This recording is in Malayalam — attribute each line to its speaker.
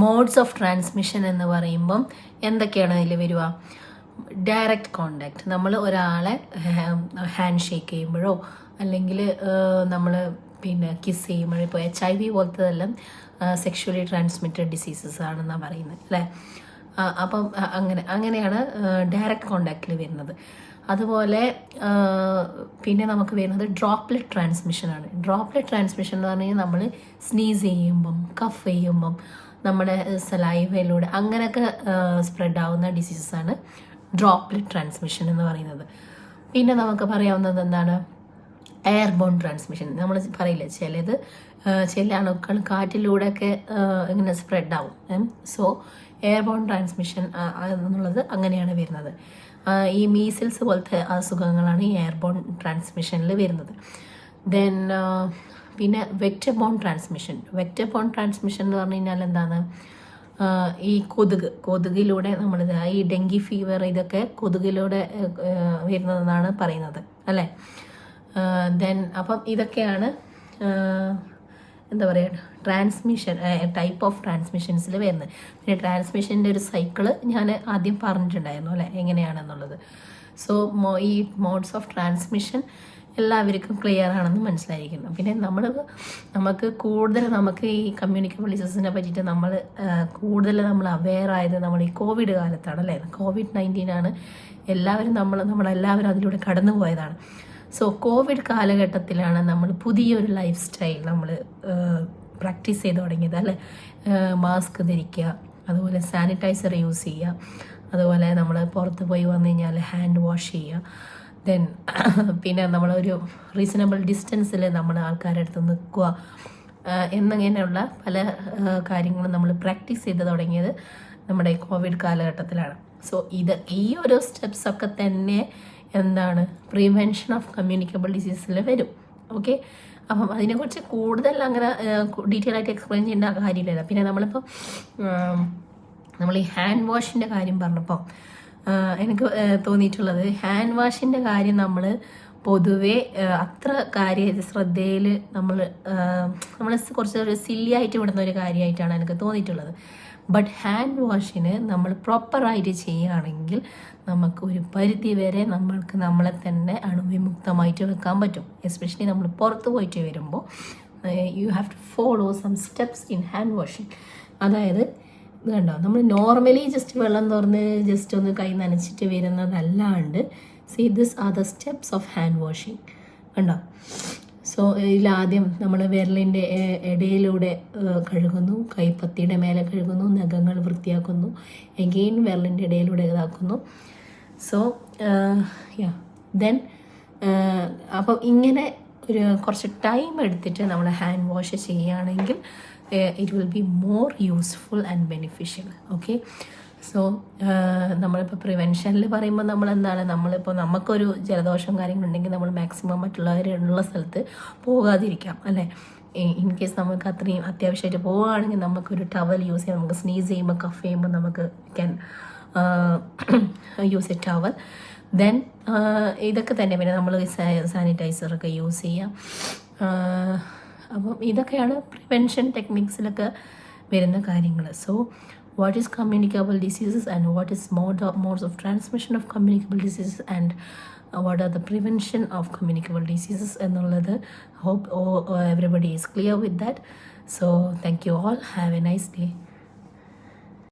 Speaker 1: മോഡ്സ് ഓഫ് ട്രാൻസ്മിഷൻ എന്ന് പറയുമ്പം എന്തൊക്കെയാണ് അതിൽ വരിക? ഡയറക്റ്റ് കോണ്ടാക്ട്, നമ്മൾ ഒരാളെ ഹാൻഡ് ഷേക്ക് ചെയ്യുമ്പോഴോ അല്ലെങ്കിൽ നമ്മൾ പിന്നെ കിസ് ചെയ്യുമ്പോഴോ, ഇപ്പോൾ HIV പോലത്തതെല്ലാം സെക്ഷുവലി ട്രാൻസ്മിറ്റഡ് ഡിസീസസ് ആണെന്നാണ് പറയുന്നത് അല്ലേ. അപ്പം അങ്ങനെയാണ് ഡയറക്റ്റ് കോണ്ടാക്റ്റിൽ വരുന്നത്. അതുപോലെ പിന്നെ നമുക്ക് വരുന്നത് ഡ്രോപ്ലെറ്റ് ട്രാൻസ്മിഷനാണ്. ഡ്രോപ്ലെറ്റ് ട്രാൻസ്മിഷൻ എന്ന് പറഞ്ഞു കഴിഞ്ഞാൽ നമ്മൾ സ്നീസ് ചെയ്യുമ്പം, കഫ് ചെയ്യുമ്പം, നമ്മുടെ സലൈവയിലൂടെ അങ്ങനെയൊക്കെ സ്പ്രെഡ് ആവുന്ന ഡിസീസസാണ് ഡ്രോപ്ലെറ്റ് ട്രാൻസ്മിഷൻ എന്ന് പറയുന്നത്. പിന്നെ നമുക്ക് പറയാവുന്നത് എന്താണ്? Airborne transmission. നമ്മൾ പറയില്ല ചില അണുക്കൾ കാറ്റിലൂടെയൊക്കെ ഇങ്ങനെ സ്പ്രെഡ് ആവും. സോ എയർബോൺ ട്രാൻസ്മിഷൻ എന്നുള്ളത് അങ്ങനെയാണ് വരുന്നത്. ഈ മീസിൽസ് പോലത്തെ അസുഖങ്ങളാണ് ഈ എയർബോൺ ട്രാൻസ്മിഷനിൽ വരുന്നത്. ദെൻ പിന്നെ vector borne transmission. Vector borne transmission എന്ന് പറഞ്ഞു കഴിഞ്ഞാൽ എന്താണ്? ഈ കൊതുകിലൂടെ നമ്മൾ ഈ ഡെങ്കി ഫീവർ ഇതൊക്കെ കൊതുകിലൂടെ വരുന്നതെന്നാണ് പറയുന്നത് അല്ലേ. ദെൻ അപ്പം ഇതൊക്കെയാണ് എന്താ പറയുക ട്രാൻസ്മിഷൻ ടൈപ്പ് ഓഫ് ട്രാൻസ്മിഷൻസിൽ വരുന്നത്. പിന്നെ ട്രാൻസ്മിഷൻ്റെ ഒരു സൈക്കിള് ഞാൻ ആദ്യം പറഞ്ഞിട്ടുണ്ടായിരുന്നു അല്ലേ, എങ്ങനെയാണെന്നുള്ളത്. സോ ഈ മോഡ്സ് ഓഫ് ട്രാൻസ്മിഷൻ എല്ലാവർക്കും ക്ലിയർ ആണെന്ന് മനസ്സിലായിരിക്കുന്നു. പിന്നെ നമുക്ക് കൂടുതൽ ഈ കമ്മ്യൂണിക്കബിൾ ഡിസീസിനെ പറ്റിയിട്ട് കൂടുതൽ നമ്മൾ അവെയർ ആയത് നമ്മൾ ഈ കോവിഡ് കാലത്താണ് അല്ലേ. COVID-19 ആണ് നമ്മളെല്ലാവരും അതിലൂടെ കടന്നു പോയതാണ്. സോ കോവിഡ് കാലഘട്ടത്തിലാണ് നമ്മൾ പുതിയൊരു ലൈഫ് സ്റ്റൈൽ നമ്മൾ പ്രാക്ടീസ് ചെയ്ത് തുടങ്ങിയത് അല്ലേ. മാസ്ക് ധരിക്കുക, അതുപോലെ സാനിറ്റൈസർ യൂസ് ചെയ്യുക, അതുപോലെ നമ്മൾ പുറത്ത് പോയി വന്നു കഴിഞ്ഞാൽ ഹാൻഡ് വാഷ് ചെയ്യുക. ദെൻ പിന്നെ നമ്മളൊരു റീസണബിൾ ഡിസ്റ്റൻസിൽ നമ്മൾ ആൾക്കാരുടെ അടുത്ത് നിൽക്കുക എന്നിങ്ങനെയുള്ള പല കാര്യങ്ങളും നമ്മൾ പ്രാക്ടീസ് ചെയ്ത് തുടങ്ങിയത് നമ്മുടെ കോവിഡ് കാലഘട്ടത്തിലാണ്. സോ ഈ ഒരു സ്റ്റെപ്സൊക്കെ തന്നെ എന്താണ് പ്രിവെൻഷൻ ഓഫ് കമ്മ്യൂണിക്കബിൾ ഡിസീസിൽ വരും. ഓക്കെ, അപ്പം അതിനെക്കുറിച്ച് കൂടുതൽ അങ്ങനെ ഡീറ്റെയിൽ ആയിട്ട് എക്സ്പ്ലെയിൻ ചെയ്യേണ്ട കാര്യമില്ല. പിന്നെ നമ്മൾ ഈ ഹാൻഡ് വാഷിൻ്റെ കാര്യം പറഞ്ഞപ്പോൾ എനിക്ക് തോന്നിയിട്ടുള്ളത് ഹാൻഡ് വാഷിൻ്റെ കാര്യം നമ്മൾ പൊതുവെ അത്ര ശ്രദ്ധയിൽ നമ്മൾ കുറച്ച് സില്ലി ആയിട്ട് വിടുന്ന ഒരു കാര്യമായിട്ടാണ് എനിക്ക് തോന്നിയിട്ടുള്ളത്. ബട്ട് ഹാൻഡ് വാഷിന് നമ്മൾ പ്രോപ്പറായിട്ട് ചെയ്യുകയാണെങ്കിൽ നമുക്ക് ഒരു പരിധി വരെ നമ്മളെ തന്നെ അണുവിമുക്തമായിട്ട് വെക്കാൻ പറ്റും. എസ്പെഷ്യലി നമ്മൾ പുറത്ത് പോയിട്ട് വരുമ്പോൾ you have to follow some steps in hand washing. അതായത് ഇത് കണ്ടോ, നമ്മൾ നോർമലി ജസ്റ്റ് വെള്ളം തുറന്ന് ജസ്റ്റ് ഒന്ന് കൈ നനച്ചിട്ട് വരുന്നതല്ലാണ്ട് this are the steps of hand washing കണ്ടോ. സോ ഇതിലാദ്യം നമ്മൾ വിരലിൻ്റെ ഇടയിലൂടെ കഴുകുന്നു, കൈപ്പത്തിയുടെ മേലെ കഴുകുന്നു, നഖങ്ങൾ വൃത്തിയാക്കുന്നു, എഗെയിൻ വിരലിൻ്റെ ഇടയിലൂടെ ഇതാക്കുന്നു. സോ ദെൻ അപ്പം ഇങ്ങനെ കുറച്ച് ടൈം എടുത്തിട്ട് നമ്മൾ ഹാൻഡ് വാഷ് ചെയ്യുകയാണെങ്കിൽ it will be more useful and beneficial. Okay, so നമ്മളിപ്പോൾ പ്രിവെൻഷനിൽ പറയുമ്പോൾ നമ്മളിപ്പോൾ നമുക്കൊരു ജലദോഷം കാര്യങ്ങളുണ്ടെങ്കിൽ നമ്മൾ മാക്സിമം മറ്റുള്ളവരുള്ള സ്ഥലത്ത് പോകാതിരിക്കാം അല്ലേ. ഇൻ കേസ് നമുക്ക് അത്രയും അത്യാവശ്യമായിട്ട് പോവുകയാണെങ്കിൽ നമുക്കൊരു ടവൽ യൂസ് ചെയ്യാം. നമുക്ക് സ്നീസ് ചെയ്യുമ്പോൾ കഫ് ചെയ്യുമ്പോൾ നമുക്ക് can use A towel. Then ഇതൊക്കെ തന്നെ പിന്നെ നമ്മൾ സാനിറ്റൈസറൊക്കെ യൂസ് ചെയ്യാം. അപ്പം ഇതൊക്കെയാണ് പ്രിവെൻഷൻ ടെക്നിക്സിലൊക്കെ വരുന്ന കാര്യങ്ങൾ. So what is communicable diseases and what is modes of transmission of communicable diseases and what are the prevention of communicable diseases എന്നുള്ളത് hope everybody is clear with that. So thank you all. Have a nice day.